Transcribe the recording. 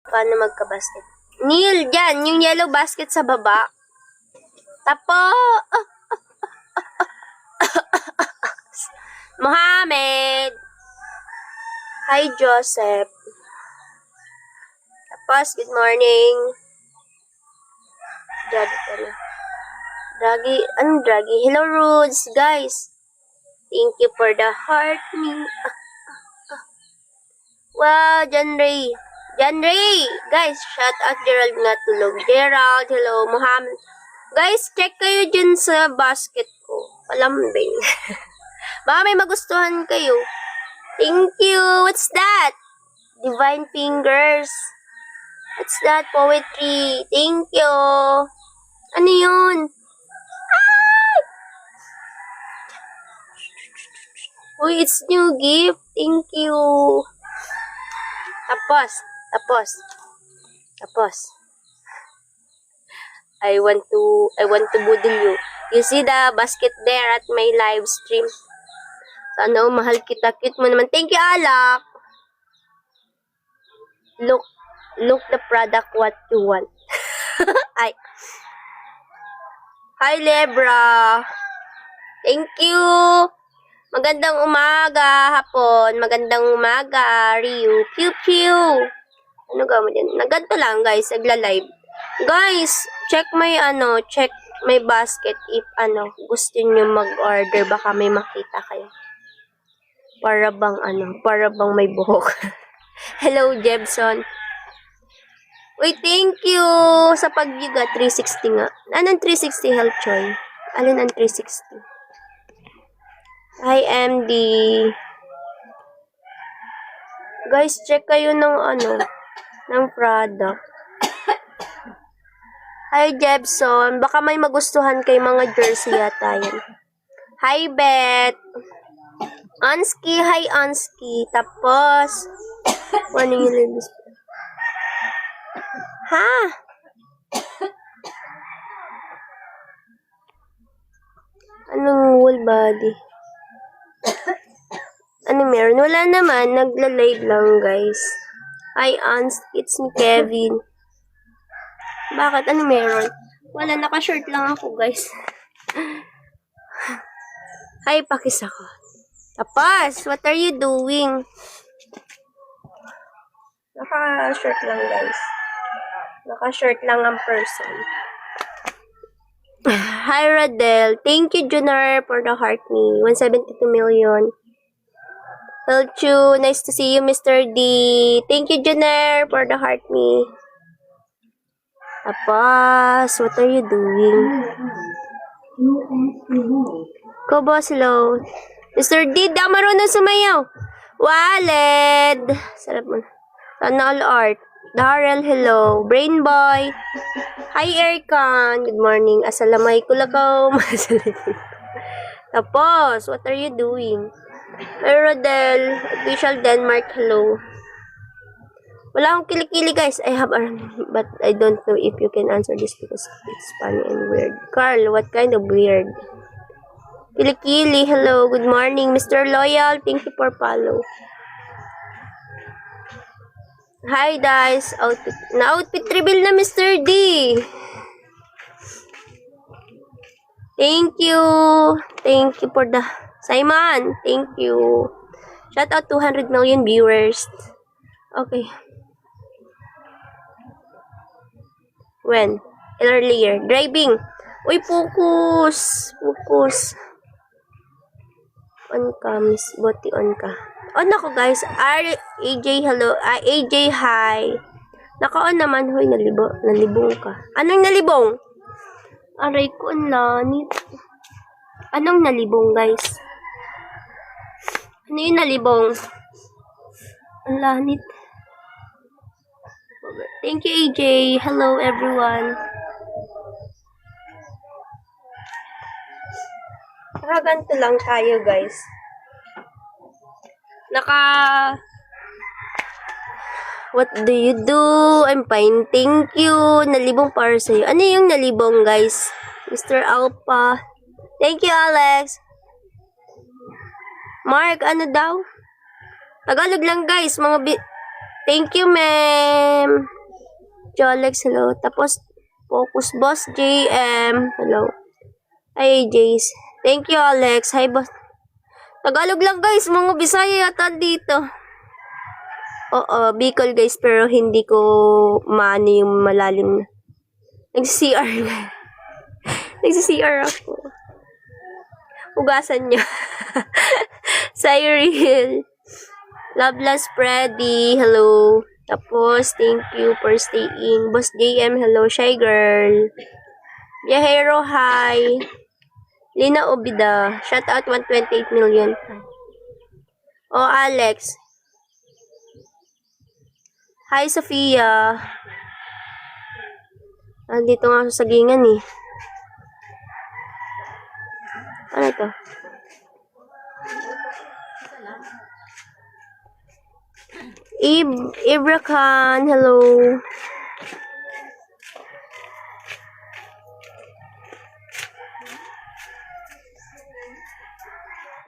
Paano magka-basket? Neil, dyan. Yung yellow basket sa baba. Tapo. Mohammed. Hi, Joseph. Tapos, good morning. Draggy ka na. Draggy. Anong Draggy? Hello, Rudes. Guys. Thank you for the heart. Wow, John Ray. John Ray! Guys, shout out Gerald na tulog. Gerald, hello. Mohammed. Guys, check kayo dyan sa basket ko. Palambing. Baka may magustuhan kayo. Thank you. What's that? Divine Fingers. What's that? Poetry. Thank you. Ano yun? Ah! Uy, it's new gift. Thank you. Tapos. I want to budol you. You see the basket there at my live stream. Sana mahal kita. Cute mo naman. Thank you, Alak. Look the product what you want. Ay. Hi, Lebra. Thank you. Magandang umaga, hapon. Magandang umaga, Ryu. Pew, pew. Ano gawin mo dyan? Naganto lang, guys. Nagla-live. Guys, check my basket if gusto nyo mag-order. Baka may makita kayo. Para bang may buhok. Hello, Jebson. Uy, thank you sa pag-yuga. 360 nga. Anong 360 health choy? Alin ang 360? Hi, MD. Guys, check kayo ng ng product. Hi, Jebson. Baka may magustuhan kay mga jersey yata yan. Hi, Beth. Anski, hi, Anski. Tapos, ano yung labis? Ha? Anong whole body? Ano meron? Wala naman. Nagla-live lang, guys. Hi, Anski. It's me, Kevin. Bakit? Ano meron? Wala, naka-short lang ako, guys. Hi, pakis ako. Tapos, what are you doing? Naka-short lang, guys. Naka-short lang ang person. Hi, Radel. Thank you, Junar, for the heart me. 172 million. Helchu, nice to see you, Mr. D. Thank you, Junar, for the heart me. Tapos, what are you doing? Go, boss, hello. Mr. D, da marunong sumayaw. Waled. Sarap mo. Tanal Art. Darrell, hello. Brain Boy. Hi, Erkan. Good morning. Assalamualaikum lakaw. Tapos, what are you doing? Hi, Rodel. Official Denmark, hello. Wala akong kilikili, guys. I have but I don't know if you can answer this because it's funny and weird. Carl, what kind of weird? Kilikili, hello. Good morning, Mr. Loyal. Thank you for follow. Hi, guys. Na-outfit reveal na, Mr. D. Thank you. Thank you for the... Simon, thank you. Shout out 200 million viewers. Okay. When? Earlier. Driving. Uy, focus. Focus. On ka, miss. Boti on ka. On ako, guys. AJ, hello. AJ, hi. Naka-on naman. Hoy, nalibong ka. Anong nalibong? Aray ko, ang lanit. Anong nalibong, guys? Ano yung nalibong? Ang lanit. Thank you, AJ. Hello, everyone. Nakaganto lang tayo, guys. What do you do? I'm fine. Thank you. Nalibong para sa'yo. Ano yung nalibong, guys? Mr. Alpha. Thank you, Alex. Mark, ano daw? Tagalog lang, guys. Thank you, ma'am. Jolex, hello. Tapos, Focus Boss JM, hello. Ay, Jace. Thank you, Alex. Hi, boss. Tagalog lang, guys. Mga Bisaya yata dito. Oo, Bicol, guys. Pero hindi ko maano yung malalim na. Nag-CR. Nag-CR ako. Hugasan niya. Cyril. Loveless Freddy, hello. Tapos, thank you for staying. Boss JM, hello. Shy Girl. Viajero, hi. Lina Obida, shout out 128 million. Oh, Alex. Hi, Sofia. Nandito nga sa sagingan eh. Ano ito? Ibra Khan, hello.